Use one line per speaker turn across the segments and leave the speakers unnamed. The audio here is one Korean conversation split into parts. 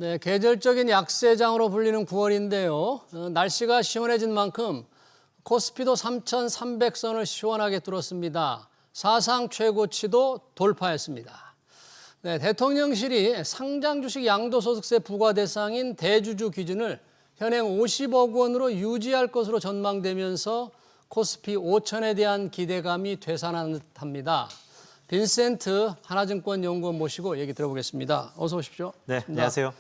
네, 계절적인 약세장으로 불리는 9월인데요. 날씨가 시원해진 만큼 코스피도 3,300선을 시원하게 뚫었습니다. 사상 최고치도 돌파했습니다. 네, 대통령실이 상장 주식 양도소득세 부과 대상인 대주주 기준을 현행 50억 원으로 유지할 것으로 전망되면서 코스피 5천에 대한 기대감이 되살아난 듯합니다. 빈센트 하나증권 연구원 모시고 얘기 들어보겠습니다. 어서 오십시오.
네, 안녕하세요.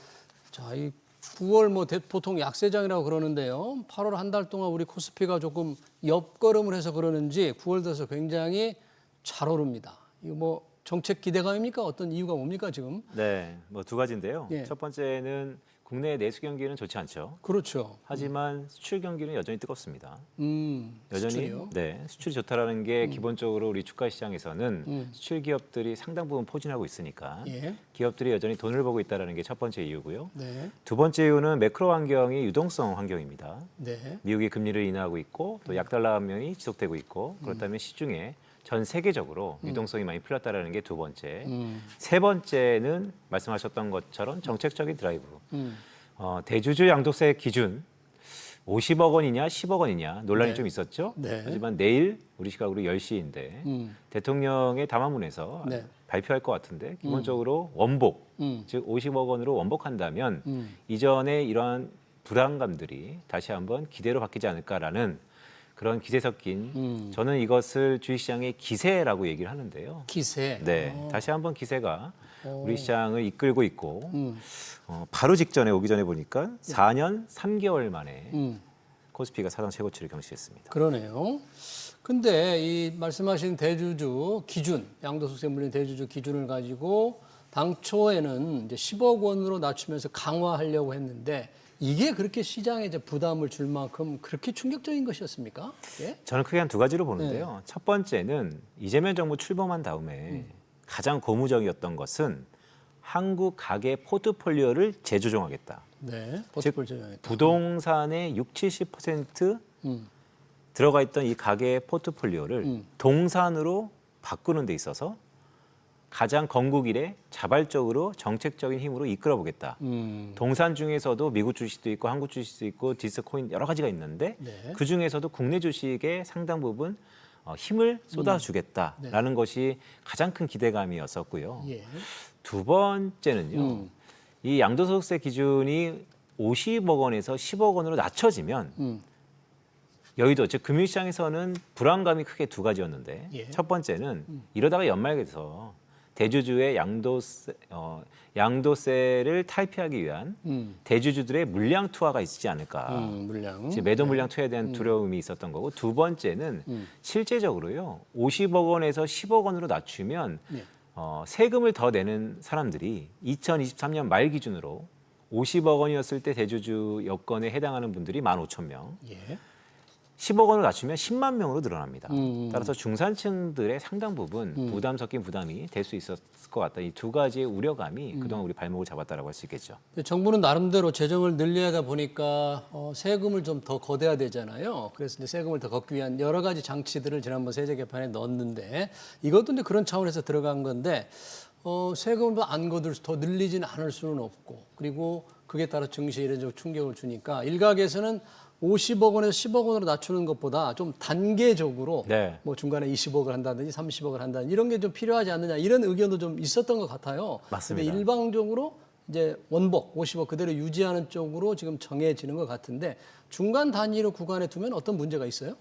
자, 이 9월 보통 약세장이라고 그러는데요. 8월 한 달 동안 우리 코스피가 조금 옆걸음을 해서 그러는지 9월 들어서 굉장히 잘 오릅니다. 이거 정책 기대감입니까? 어떤 이유가 뭡니까 지금?
네, 두 가지인데요.
예.
첫 번째는 국내 내수 경기는 좋지 않죠.
그렇죠.
하지만 수출 경기는 여전히 뜨겁습니다. 여전히
수출이요?
네, 수출이 좋다라는 게 기본적으로 우리 주가 시장에서는 수출 기업들이 상당 부분 포진하고 있으니까
예.
기업들이 여전히 돈을 벌고 있다라는 게 첫 번째 이유고요.
네.
두 번째 이유는 매크로 환경이 유동성 환경입니다.
네.
미국이 금리를 인하하고 있고 또 약달러 환경이 지속되고 있고 그렇다면 시중에 전 세계적으로 유동성이 많이 풀렸다라는 게 두 번째. 세 번째는 말씀하셨던 것처럼 정책적인 드라이브. 대주주 양도세 기준 50억 원이냐 10억 원이냐 논란이
네.
좀 있었죠.
네.
하지만 내일 우리 시각으로 10시인데 대통령의 담화문에서
네.
발표할 것 같은데 기본적으로 원복, 즉 50억 원으로 원복한다면 이전에 이러한 불안감들이 다시 한번 기대로 바뀌지 않을까라는 그런 기세 섞인 저는 이것을 주식시장의 기세라고 얘기를 하는데요.
기세.
네, 다시 한번 기세가 우리 시장을 이끌고 있고 바로 직전에 오기 전에 보니까 4년 3개월 만에 코스피가 사상 최고치를 경신했습니다.
그러네요. 근데 이 말씀하신 대주주 기준, 양도소득세 물린 대주주 기준을 가지고 당초에는 이제 10억 원으로 낮추면서 강화하려고 했는데 이게 그렇게 시장에 이제 부담을 줄 만큼 그렇게 충격적인 것이었습니까? 예?
저는 크게 한 두 가지로 보는데요. 첫 번째는 이재명 정부 출범한 다음에 가장 고무적이었던 것은 한국 가계 포트폴리오를 재조정하겠다.
네.
즉
포트폴리오
부동산의 60-70% 들어가 있던 이 가계 포트폴리오를 동산으로 바꾸는 데 있어서 가장 건국 이래 자발적으로 정책적인 힘으로 이끌어보겠다. 동산 중에서도 미국 주식도 있고 한국 주식도 있고 디스코인 여러 가지가 있는데
네.
그중에서도 국내 주식에 상당 부분 힘을 쏟아주겠다라는 것이 가장 큰 기대감이었었고요.
예.
두 번째는요. 이 양도소득세 기준이 50억 원에서 10억 원으로 낮춰지면 여의도 즉 금융시장에서는 불안감이 크게 두 가지였는데
예.
첫 번째는 이러다가 연말에 돼서 대주주의 양도세를 탈피하기 위한 대주주들의 물량 투하가 있지 않을까.
물량.
즉 매도 물량 투하에 대한 두려움이 있었던 거고 두 번째는 실제적으로요. 50억 원에서 10억 원으로 낮추면
예.
세금을 더 내는 사람들이 2023년 말 기준으로 50억 원이었을 때 대주주 여건에 해당하는 분들이 15,000명.
예.
10억 원을 낮추면 10만 명으로 늘어납니다. 따라서 중산층들의 상당 부분 부담 섞인 부담이 될 수 있었을 것 같다. 이 두 가지의 우려감이 그동안 우리 발목을 잡았다라고 할 수 있겠죠.
정부는 나름대로 재정을 늘려야 보니까 세금을 좀 더 걷어야 되잖아요. 그래서 이제 세금을 더 걷기 위한 여러 가지 장치들을 지난번 세제 개편에 넣었는데 이것도 이제 그런 차원에서 들어간 건데 세금을 안 걷을 더 늘리지는 않을 수는 없고 그리고 그에 따라 증시에 이런 충격을 주니까 일각에서는 50억 원에서 10억 원으로 낮추는 것보다 좀 단계적으로
네.
뭐 중간에 20억을 한다든지 30억을 한다든지 이런 게 좀 필요하지 않느냐 이런 의견도 좀 있었던 것 같아요.
맞습니다.
근데 일방적으로 이제 원복 50억 그대로 유지하는 쪽으로 지금 정해지는 것 같은데 중간 단위로 구간에 두면 어떤 문제가 있어요?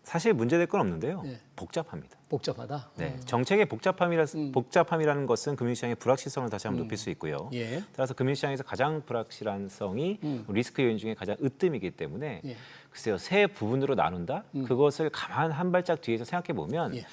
사실 문제될 건 없는데요.
예.
복잡합니다.
복잡하다.
네, 정책의 복잡함이라는 것은 금융시장의 불확실성을 다시 한번 높일 수 있고요.
예.
따라서 금융시장에서 가장 불확실성이 리스크 요인 중에 가장 으뜸이기 때문에
예.
글쎄요, 세 부분으로 나눈다? 그것을 가만 한 발짝 뒤에서 생각해 보면
예.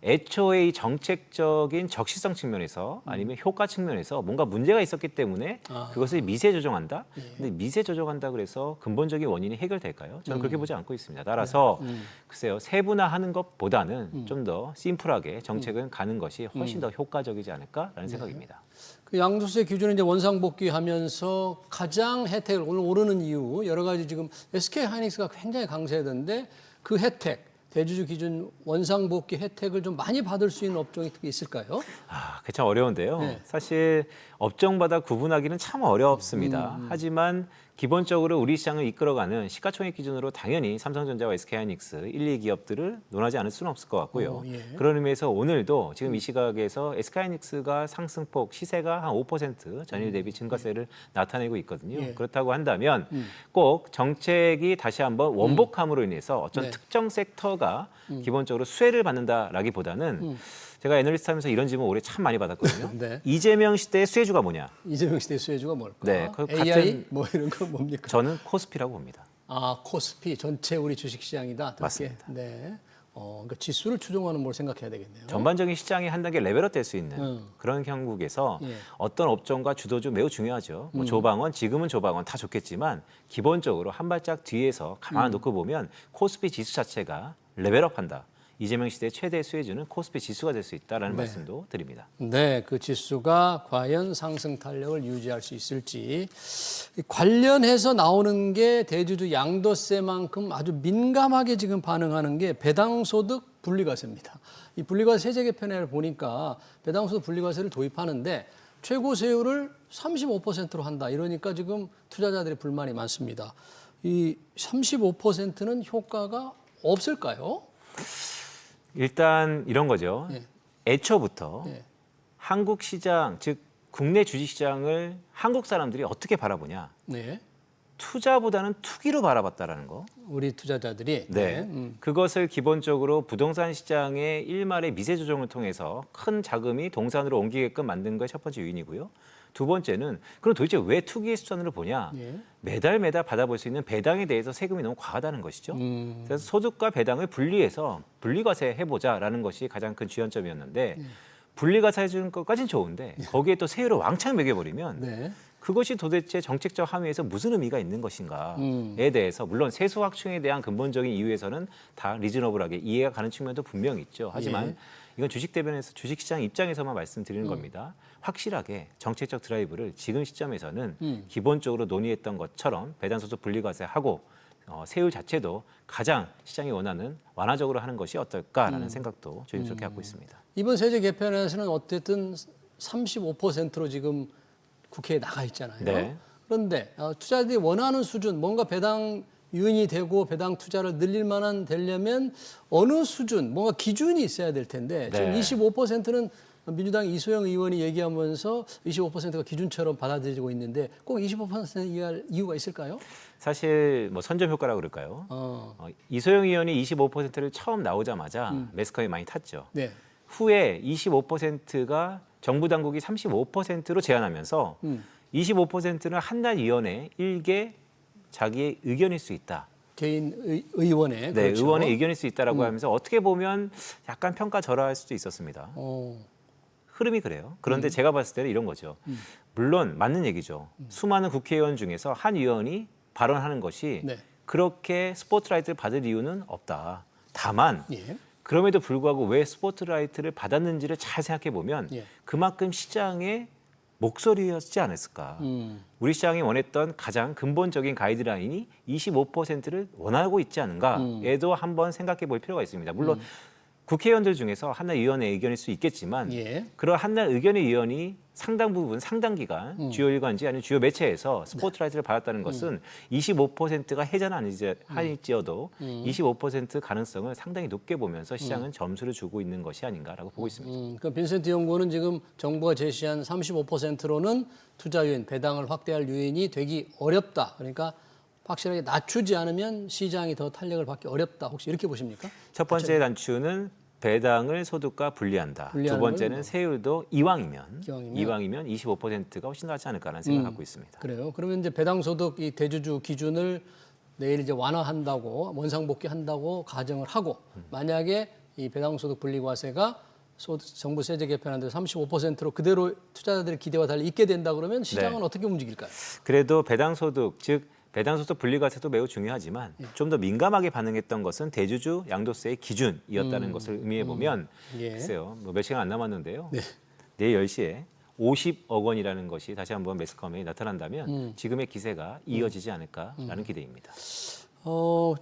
애초에 이 정책적인 적시성 측면에서 아니면 효과 측면에서 뭔가 문제가 있었기 때문에 그것을 미세 조정한다? 근데 미세 조정한다 그래서 근본적인 원인이 해결될까요? 저는 그렇게 보지 않고 있습니다. 따라서 글쎄요, 세분화하는 것보다는 좀 더 심플하게 정책은 가는 것이 훨씬 더 효과적이지 않을까라는 생각입니다.
그 양도세 기준을 이제 원상복귀하면서 가장 혜택을 오늘 오르는 이유 여러 가지 지금 SK 하이닉스가 굉장히 강세던데 그 혜택 대주주 기준 원상복귀 혜택을 좀 많이 받을 수 있는 업종이 특히 있을까요?
그게 참 어려운데요.
네.
사실 업종마다 구분하기는 참 어렵습니다. 하지만 기본적으로 우리 시장을 이끌어가는 시가총액 기준으로 당연히 삼성전자와 SK하이닉스 1, 2기업들을 논하지 않을 수는 없을 것 같고요.
예.
그런 의미에서 오늘도 지금 이 시각에서 SK하이닉스가 상승폭 시세가 한 5% 전일 대비 증가세를 나타내고 있거든요.
예.
그렇다고 한다면 꼭 정책이 다시 한번 원복함으로 인해서 어떤
네.
특정 섹터가 기본적으로 수혜를 받는다라기보다는 제가 애널리스트 하면서 이런 질문 올해 참 많이 받았거든요.
네.
이재명 시대의 수혜주가 뭐냐?
이재명 시대 수혜주가 뭘까?
네, 그
AI
같은-
뭐 이런 건 뭡니까?
저는 코스피라고 봅니다.
코스피 전체 우리 주식시장이다. 그렇게.
맞습니다.
네. 그러니까 지수를 추종하는 뭘 생각해야 되겠네요.
전반적인 시장이 한 단계 레벨업 될 수 있는 그런 형국에서
예.
어떤 업종과 주도주 매우 중요하죠. 뭐 조방원, 지금은 조방원 다 좋겠지만 기본적으로 한 발짝 뒤에서 가만 놓고 보면 코스피 지수 자체가 레벨업한다. 이재명 시대의 최대 수혜주는 코스피 지수가 될 수 있다라는 말씀도 드립니다.
네, 그 지수가 과연 상승 탄력을 유지할 수 있을지 관련해서 나오는 게 대주주 양도세만큼 아주 민감하게 지금 반응하는 게 배당소득 분리과세입니다. 이 분리과세 세제 개편을 보니까 배당소득 분리과세를 도입하는데 최고 세율을 35%로 한다. 이러니까 지금 투자자들의 불만이 많습니다. 이 35%는 효과가 없을까요?
일단 이런 거죠.
예.
애초부터
예.
한국 시장, 즉 국내 주식 시장을 한국 사람들이 어떻게 바라보냐?
네,
투자보다는 투기로 바라봤다라는 거.
우리 투자자들이
네. 그것을 기본적으로 부동산 시장의 일말의 미세 조정을 통해서 큰 자금이 동산으로 옮기게끔 만든 게 첫 번째 요인이고요. 두 번째는 그럼 도대체 왜 투기의 수단으로 보냐?
예.
매달 받아볼 수 있는 배당에 대해서 세금이 너무 과하다는 것이죠. 그래서 소득과 배당을 분리해서 분리과세 해보자라는 것이 가장 큰 지원점이었는데 분리과세 해주는 것까지는 좋은데 거기에 또 세율을 왕창 매겨버리면
네.
그것이 도대체 정책적 함의에서 무슨 의미가 있는 것인가에 대해서 물론 세수 확충에 대한 근본적인 이유에서는 다 리즈너블하게 이해가 가는 측면도 분명히 있죠. 하지만 이건 주식 대변에서 주식시장 입장에서만 말씀드리는 겁니다. 확실하게 정책적 드라이브를 지금 시점에서는 기본적으로 논의했던 것처럼 배당소득 분리과세하고 세율 자체도 가장 시장이 원하는 완화적으로 하는 것이 어떨까라는 생각도 조심스럽게 갖고 있습니다.
이번 세제 개편에서는 어쨌든 35%로 지금 국회에 나가 있잖아요.
네.
그런데 투자자들이 원하는 수준, 뭔가 배당 유인이 되고 배당 투자를 늘릴 만한 되려면 어느 수준, 뭔가 기준이 있어야 될 텐데 지금
네.
25%는 민주당 이소영 의원이 얘기하면서 25%가 기준처럼 받아들이고 있는데 꼭 25% 이할 이유가 있을까요?
사실 뭐 선점 효과라고 그럴까요? 이소영 의원이 25%를 처음 나오자마자 매스컴이 많이 탔죠.
네.
후에 25%가 정부 당국이 35%로 제한하면서 25%는 한날 위원회 일개 자기의 의견일 수 있다.
개인 의원의
네,
그렇죠.
의원의 의견일 수 있다라고 하면서 어떻게 보면 약간 평가절하할 수도 있었습니다. 흐름이 그래요. 그런데 제가 봤을 때는 이런 거죠. 물론 맞는 얘기죠. 수많은 국회의원 중에서 한 의원이 발언하는 것이
네.
그렇게 스포트라이트를 받을 이유는 없다. 다만
예.
그럼에도 불구하고 왜 스포트라이트를 받았는지를 잘 생각해 보면
예.
그만큼 시장의 목소리였지 않았을까. 우리 시장이 원했던 가장 근본적인 가이드라인이 25%를 원하고 있지 않은가에도 한번 생각해 볼 필요가 있습니다. 물론 국회의원들 중에서 한날 의원의 의견일 수 있겠지만
예.
그런 한날 의견의 의원이 상당 부분, 상당 기간 주요 일간지 아니면 주요 매체에서 스포트라이트를 받았다는 것은 25%가 해자는 아닐지어도 25% 가능성을 상당히 높게 보면서 시장은 점수를 주고 있는 것이 아닌가라고 보고 있습니다.
그러니까 빈센트 연구원은 지금 정부가 제시한 35%로는 투자 유인, 배당을 확대할 유인이 되기 어렵다. 그러니까 확실하게 낮추지 않으면 시장이 더 탄력을 받기 어렵다. 혹시 이렇게 보십니까?
첫 번째 단추는 배당을 소득과 분리한다. 두
분리하는
번째는
건
세율도 이왕이면
이왕이면?
25%가 훨씬 낫지 않을까라는 생각을 갖고 있습니다.
그래요. 그러면 이제 배당소득 이 대주주 기준을 내일 이제 완화한다고 원상복귀한다고 가정을 하고 만약에 이 배당소득 분리과세가 정부 세제 개편하는데 35%로 그대로 투자자들의 기대와 달리 있게 된다 그러면 시장은
네.
어떻게 움직일까요?
그래도 배당소득 즉 배당소득 분리과세도 매우 중요하지만 좀 더 민감하게 반응했던 것은 대주주 양도세의 기준이었다는 것을 의미해 보면
예.
글쎄요. 뭐 몇 시간 안 남았는데요. 내일 10시에 50억 원이라는 것이 다시 한번 매스컴에 나타난다면 지금의 기세가 이어지지 않을까라는 기대입니다.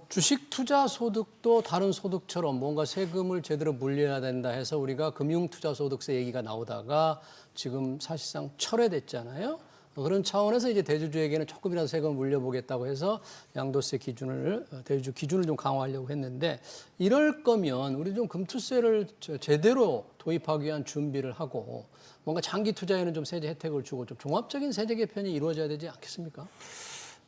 주식 투자 소득도 다른 소득처럼 뭔가 세금을 제대로 물려야 된다 해서 우리가 금융 투자 소득세 얘기가 나오다가 지금 사실상 철회됐잖아요. 그런 차원에서 이제 대주주에게는 조금이라도 세금을 물려보겠다고 해서 양도세 기준을 대주주 기준을 좀 강화하려고 했는데 이럴 거면 우리 좀 금투세를 제대로 도입하기 위한 준비를 하고 뭔가 장기 투자에는 좀 세제 혜택을 주고 좀 종합적인 세제 개편이 이루어져야 되지 않겠습니까?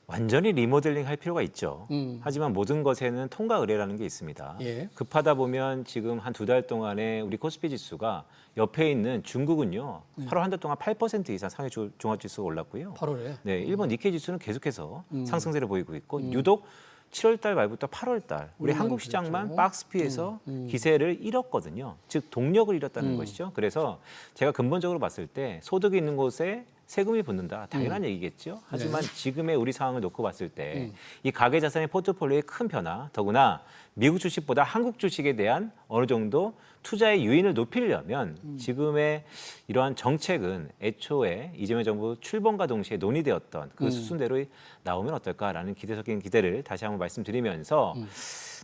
완전히 리모델링 할 필요가 있죠. 하지만 모든 것에는 통과 의례라는 게 있습니다.
예.
급하다 보면 지금 한 2달 동안에 우리 코스피 지수가 옆에 있는 중국은요. 8월 한 달 동안 8% 이상 상해 종합지수가 올랐고요.
8월에.
네, 일본 니케이 지수는 계속해서 상승세를 보이고 있고 유독 7월 달 말부터 8월 달 우리 한국 시장만
그렇죠.
박스피에서 기세를 잃었거든요. 즉 동력을 잃었다는 것이죠. 그래서 제가 근본적으로 봤을 때 소득이 있는 곳에 세금이 붙는다. 당연한 얘기겠죠. 하지만 지금의 우리 상황을 놓고 봤을 때 이 가계 자산의 포트폴리오의 큰 변화, 더구나 미국 주식보다 한국 주식에 대한 어느 정도 투자의 유인을 높이려면 지금의 이러한 정책은 애초에 이재명 정부 출범과 동시에 논의되었던 그 수순대로 나오면 어떨까라는 기대적인 기대를 다시 한번 말씀드리면서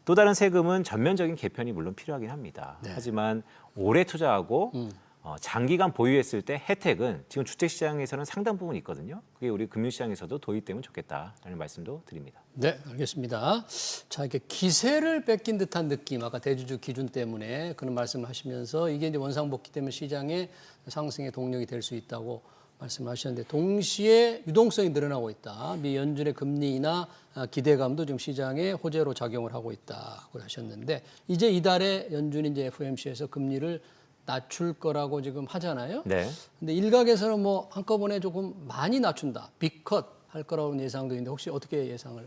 또 다른 세금은 전면적인 개편이 물론 필요하긴 합니다.
네.
하지만 오래 투자하고 장기간 보유했을 때 혜택은 지금 주택시장에서는 상당 부분 있거든요. 그게 우리 금융시장에서도 도입되면 좋겠다라는 말씀도 드립니다.
네, 알겠습니다. 자, 이렇게 기세를 뺏긴 듯한 느낌, 아까 대주주 기준 때문에 그런 말씀을 하시면서 이게 이제 원상복귀 때문에 시장의 상승의 동력이 될 수 있다고 말씀하셨는데 동시에 유동성이 늘어나고 있다. 미 연준의 금리나 기대감도 지금 시장에 호재로 작용을 하고 있다고 하셨는데 이제 이달에 연준이 이제 FOMC에서 금리를 낮출 거라고 지금 하잖아요.
네.
근데 일각에서는 뭐 한꺼번에 조금 많이 낮춘다. 빅컷 할 거라고 예상도 있는데 혹시 어떻게 예상을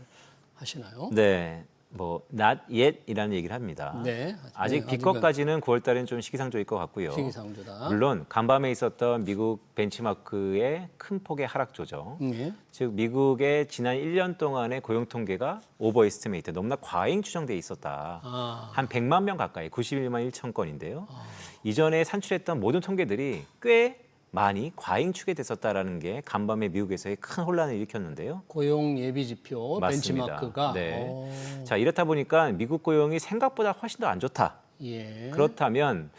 하시나요?
네. 뭐 not yet이라는 얘기를 합니다.
네.
아직
네,
비컷까지는 9월 달에는 좀 시기상조일 것 같고요.
시기상조다.
물론 간밤에 있었던 미국 벤치마크의 큰 폭의 하락 조정.
예.
즉 미국의 지난 1년 동안의 고용 통계가 오버 에스티메이트 너무나 과잉 추정돼 있었다. 한 100만 명 가까이 91만 1천 건인데요. 이전에 산출했던 모든 통계들이 꽤 많이 과잉 추계됐었다라는 게 간밤에 미국에서의 큰 혼란을 일으켰는데요.
고용 예비 지표
맞습니다.
벤치마크가
네. 자, 이렇다 보니까 미국 고용이 생각보다 훨씬 더 안 좋다.
예.
그렇다면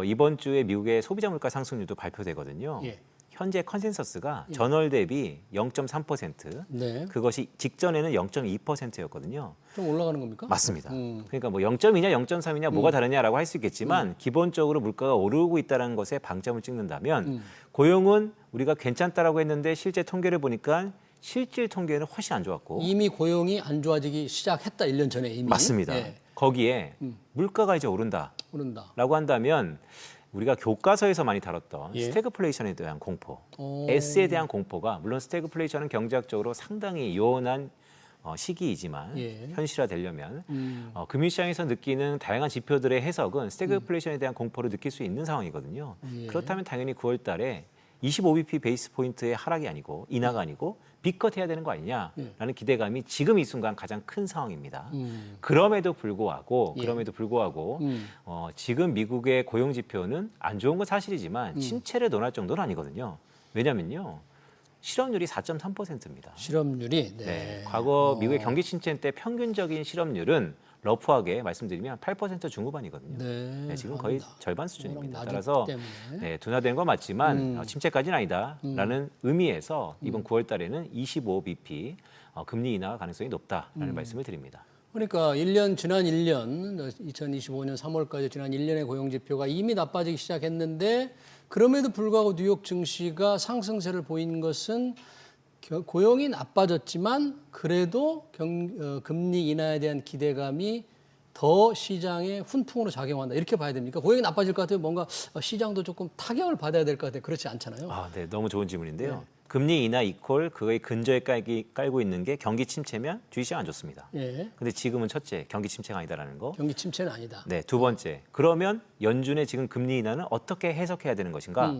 이번 주에 미국의 소비자 물가 상승률도 발표되거든요.
예.
현재 컨센서스가 전월 대비 0.3%,
네.
그것이 직전에는 0.2%였거든요.
좀 올라가는 겁니까?
맞습니다. 그러니까 뭐 0.2냐 0.3이냐 뭐가 다르냐라고 할 수 있겠지만 기본적으로 물가가 오르고 있다는 것에 방점을 찍는다면 고용은 우리가 괜찮다라고 했는데 실제 통계를 보니까 실질 통계는 훨씬 안 좋았고
이미 고용이 안 좋아지기 시작했다. 1년 전에 이미.
맞습니다.
예.
거기에 물가가 이제 오른다라고
오른다.
한다면 우리가 교과서에서 많이 다뤘던
예.
스태그플레이션에 대한 공포,
오.
S에 대한 공포가 물론 스태그플레이션은 경제학적으로 상당히 요원한 시기이지만
예.
현실화되려면 금융시장에서 느끼는 다양한 지표들의 해석은 스태그플레이션에 대한 공포를 느낄 수 있는 상황이거든요.
예.
그렇다면 당연히 9월 달에 25bp 베이스 포인트의 하락이 아니고 인하가 아니고 빅컷해야 되는 거 아니냐라는 기대감이 지금 이 순간 가장 큰 상황입니다. 그럼에도 불구하고 지금 미국의 고용 지표는 안 좋은 건 사실이지만 침체를 논할 정도는 아니거든요. 왜냐면요. 실업률이 4.3%입니다.
실업률이
네. 과거 미국의 경기 침체 때 평균적인 실업률은 러프하게 말씀드리면 8% 중후반이거든요.
네.
지금 거의 절반 수준입니다.
낮기
따라서
때문에.
둔화되는 건 맞지만 침체까지는 아니다라는 의미에서 이번 9월 달에는 25bp 금리 인하 가능성이 높다라는 말씀을 드립니다.
그러니까 지난 1년 2025년 3월까지 지난 1년의 고용 지표가 이미 나빠지기 시작했는데 그럼에도 불구하고 뉴욕 증시가 상승세를 보인 것은 고용이 나빠졌지만 그래도 금리 인하에 대한 기대감이 더 시장에 훈풍으로 작용한다. 이렇게 봐야 됩니까? 고용이 나빠질 것 같아요. 뭔가 시장도 조금 타격을 받아야 될 것 같아요. 그렇지 않잖아요.
네, 너무 좋은 질문인데요.
네.
금리 인하 이퀄 그의 근저에 깔고 있는 게 경기 침체면 주식시장 안 좋습니다.
예.
근데 지금은 첫째, 경기 침체가 아니다라는 거.
경기 침체는 아니다.
네, 두 번째. 그러면 연준의 지금 금리 인하는 어떻게 해석해야 되는 것인가?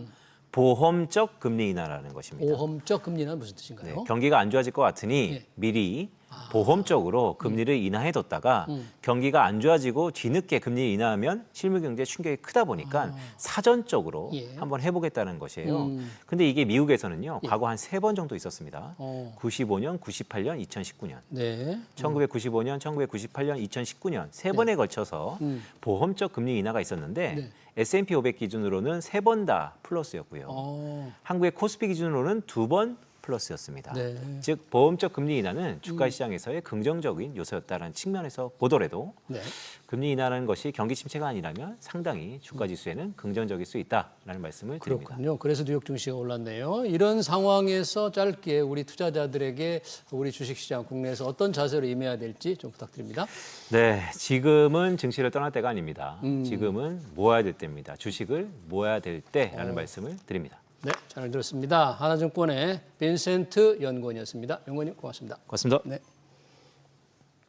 보험적 금리 인하라는 것입니다.
보험적 금리는 무슨 뜻인가요?
네, 경기가 안 좋아질 것 같으니
예.
미리 보험적으로 금리를 인하해뒀다가 경기가 안 좋아지고 뒤늦게 금리 인하하면 실물 경제에 충격이 크다 보니까 사전적으로
예.
한번 해보겠다는 것이에요. 근데 이게 미국에서는요, 과거 한 3번 정도 있었습니다. 95년, 98년, 2019년.
네.
1995년, 1998년, 2019년 세 번에 걸쳐서 보험적 금리 인하가 있었는데
네.
S&P 500 기준으로는 3번 다 플러스였고요. 한국의 코스피 기준으로는 2번 플러스였습니다.
네.
즉 보험적 금리 인하는 주가 시장에서의 긍정적인 요소였다는 측면에서 보더라도
네.
금리 인하라는 것이 경기 침체가 아니라면 상당히 주가 지수에는 긍정적일 수 있다라는 말씀을 드립니다.
그렇군요. 그래서 뉴욕 증시가 올랐네요. 이런 상황에서 짧게 우리 투자자들에게 우리 주식시장 국내에서 어떤 자세로 임해야 될지 좀 부탁드립니다.
네, 지금은 증시를 떠날 때가 아닙니다. 지금은 모아야 될 때입니다. 주식을 모아야 될 때라는 말씀을 드립니다.
네, 잘 들었습니다. 하나증권의 빈센트 연구원이었습니다. 연구원님 고맙습니다.
고맙습니다.
네.